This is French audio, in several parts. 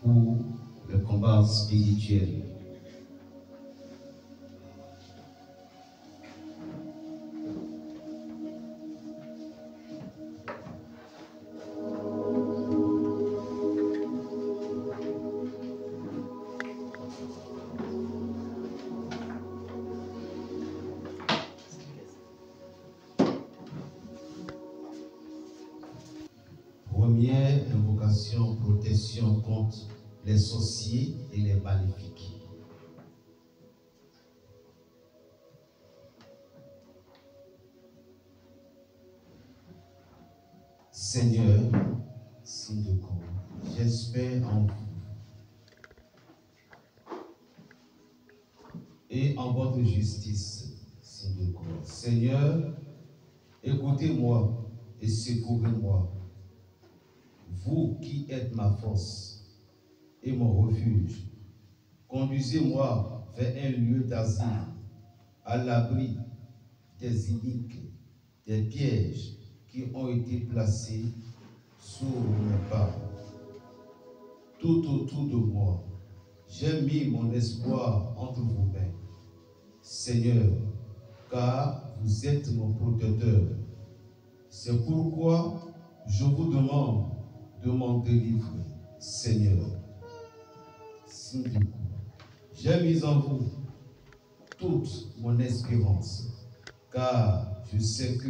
Pour le combat spirituel. Première invocation, protection contre les sorciers et les maléfiques. Seigneur, signe de croix, j'espère en vous et en votre justice, signe de croix. Seigneur, écoutez-moi et secourez-moi. Vous qui êtes ma force et mon refuge, conduisez-moi vers un lieu d'asile, à l'abri des iniques, des pièges qui ont été placés sous mes pas. Tout autour de moi, j'ai mis mon espoir entre vos mains. Seigneur, car vous êtes mon protecteur. C'est pourquoi je vous demande de m'en délivrer, Seigneur. J'ai mis en vous toute mon espérance, car je sais que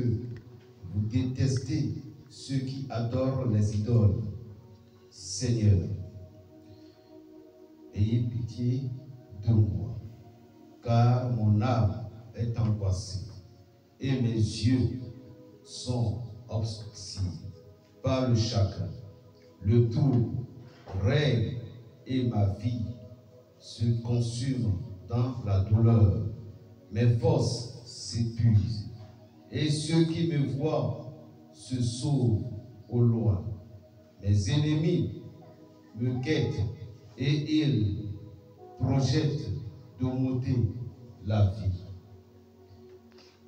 vous détestez ceux qui adorent les idoles. Seigneur, ayez pitié de moi, car mon âme est angoissée et mes yeux sont obscurs par le chagrin. Le trouble règne et ma vie se consume dans la douleur. Mes forces s'épuisent et ceux qui me voient se sauvent au loin. Mes ennemis me guettent et ils projettent de m'ôter la vie.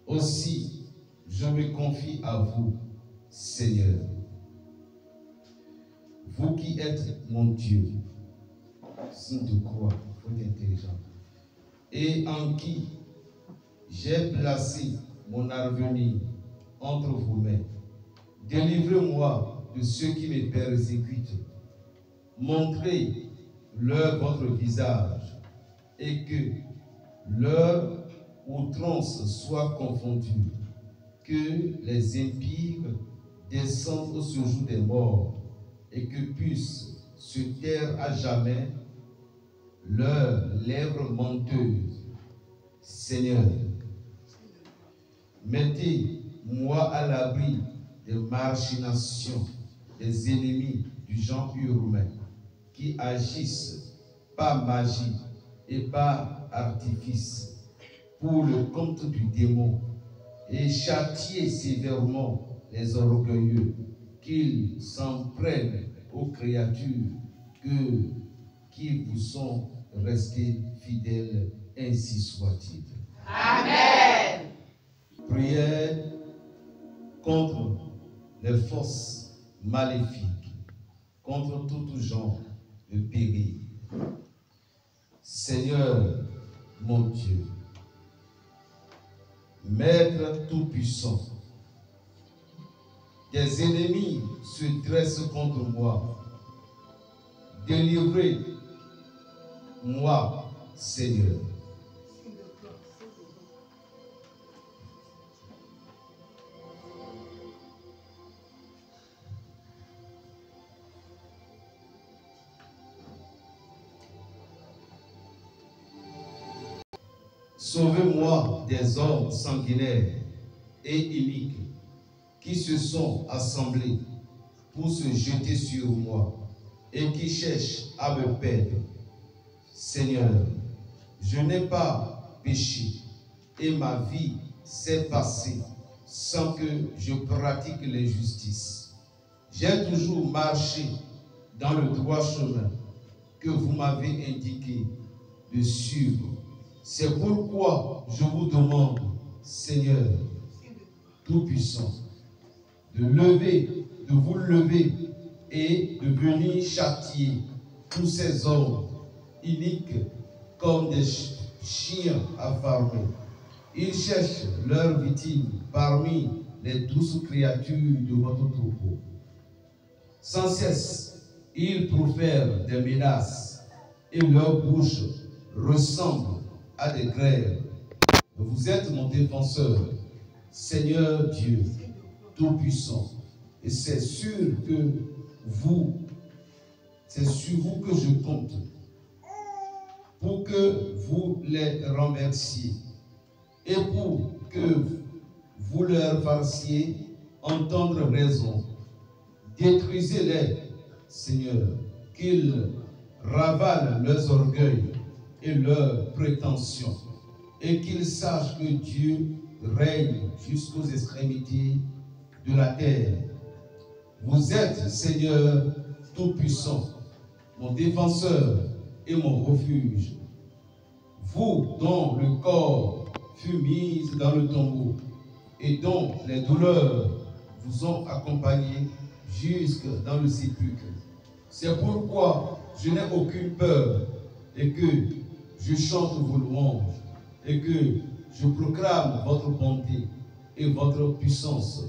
Aussi, je me confie à vous, Seigneur. Vous qui êtes mon Dieu, signe de croix, vous êtes intelligent, et en qui j'ai placé mon avenir entre vos mains. Délivrez-moi de ceux qui me persécutent. Montrez-leur votre visage et que leur outrance soit confondue. Que les impies descendent au séjour des morts et que puissent se taire à jamais leurs lèvres menteuses. Seigneur, mettez-moi à l'abri des machinations des ennemis du genre humain qui agissent par magie et par artifice pour le compte du démon, et châtiez sévèrement les orgueilleux, qu'ils s'en prennent aux créatures qui vous sont restées fidèles, ainsi soit-il. Amen. Prière contre les forces maléfiques, contre tout genre de péril. Seigneur, mon Dieu, Maître tout-puissant, des ennemis se dressent contre moi. Délivrez-moi, Seigneur. Sauvez-moi des hommes sanguinaires et iniques qui se sont assemblés pour se jeter sur moi et qui cherchent à me perdre. Seigneur, je n'ai pas péché et ma vie s'est passée sans que je pratique l'injustice. J'ai toujours marché dans le droit chemin que vous m'avez indiqué de suivre. C'est pourquoi je vous demande, Seigneur Tout-Puissant, de vous lever et de venir châtier tous ces hommes iniques comme des chiens affamés. Ils cherchent leurs victimes parmi les douces créatures de votre troupeau. Sans cesse, ils profèrent des menaces et leur bouche ressemble à des grèves. Vous êtes mon défenseur, Seigneur Dieu Tout-Puissant, et c'est sur vous que je compte, pour que vous les remerciez et pour que vous leur fassiez entendre raison. Détruisez-les, Seigneur, qu'ils ravalent leurs orgueils et leurs prétentions, et qu'ils sachent que Dieu règne jusqu'aux extrémités de la terre. Vous êtes, Seigneur Tout-Puissant, mon défenseur et mon refuge. Vous dont le corps fut mis dans le tombeau et dont les douleurs vous ont accompagné jusque dans le sépulcre. C'est pourquoi je n'ai aucune peur et que je chante vos louanges et que je proclame votre bonté et votre puissance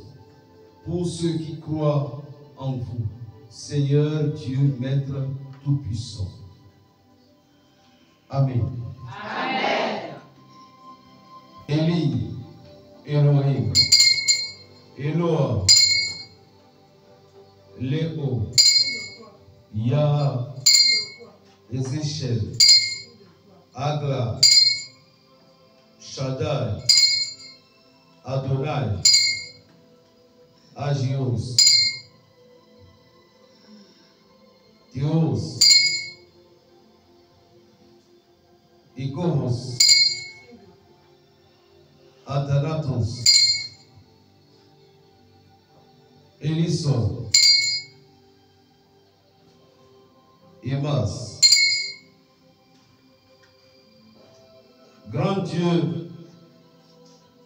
pour ceux qui croient en vous, Seigneur Dieu, Maître Tout-Puissant. Amen. Amen. Eli, Elohim, Eloah, Léo, Yah, Ezechiel, Agla, Shaddai, Adonai, Agios, Theos, Ikoros, Athanatos, Elison, Emas. Grand Dieu,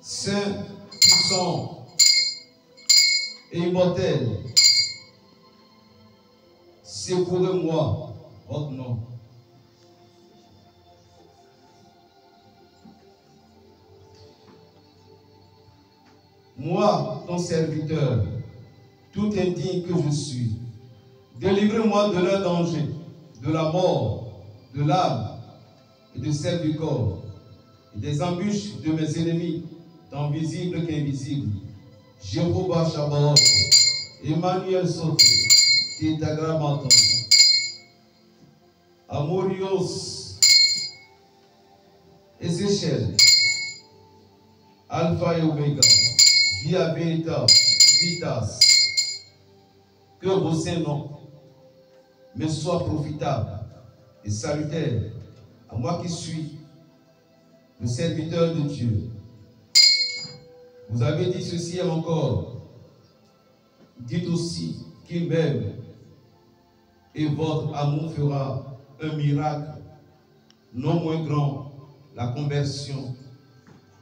Saint, puissant et immortel, secourez-moi, votre nom. Moi, ton serviteur, tout indigne que je suis, délivrez-moi de leur danger, de la mort, de l'âme et de celle du corps, et des embûches de mes ennemis, tant visibles qu'invisibles. Jéhovah Shabbat, Emmanuel Soté, Tétagramanton, Amorios, Ezechiel, Alpha et Omega, Via Veritas, Vitas, que vos saints noms me soient profitables et salutaires à moi qui suis le serviteur de Dieu. Vous avez dit ceci encore. Dites aussi qu'il m'aime et votre amour fera un miracle non moins grand, la conversion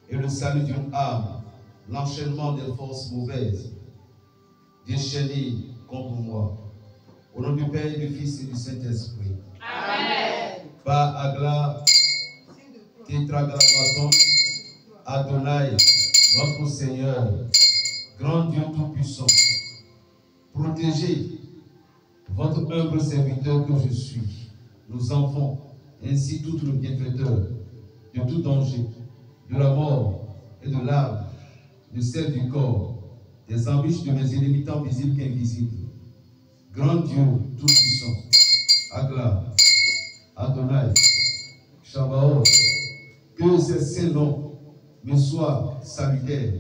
et le salut d'une âme, l'enchaînement des forces mauvaises déchaînées contre moi. Au nom du Père, du Fils et du Saint-Esprit. Amen. Par Agla, Tétragrammaton, Adonai, notre Seigneur, grand Dieu Tout-Puissant, protégez votre humble serviteur que je suis, nos enfants, ainsi tout le bienfaiteur, de tout danger, de la mort et de l'âme, de celle du corps, des embûches de mes ennemis tant visibles qu'invisibles. Grand Dieu Tout-Puissant, Agla, Adonai, Shabbat, que ces saints noms me soient salutaires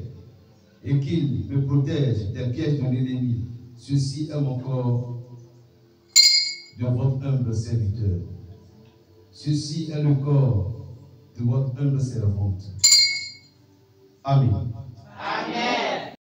et qu'ils me protègent des pièges de l'ennemi. Ceci est mon corps de votre humble serviteur. Ceci est le corps de votre humble servante. Amen. Amen.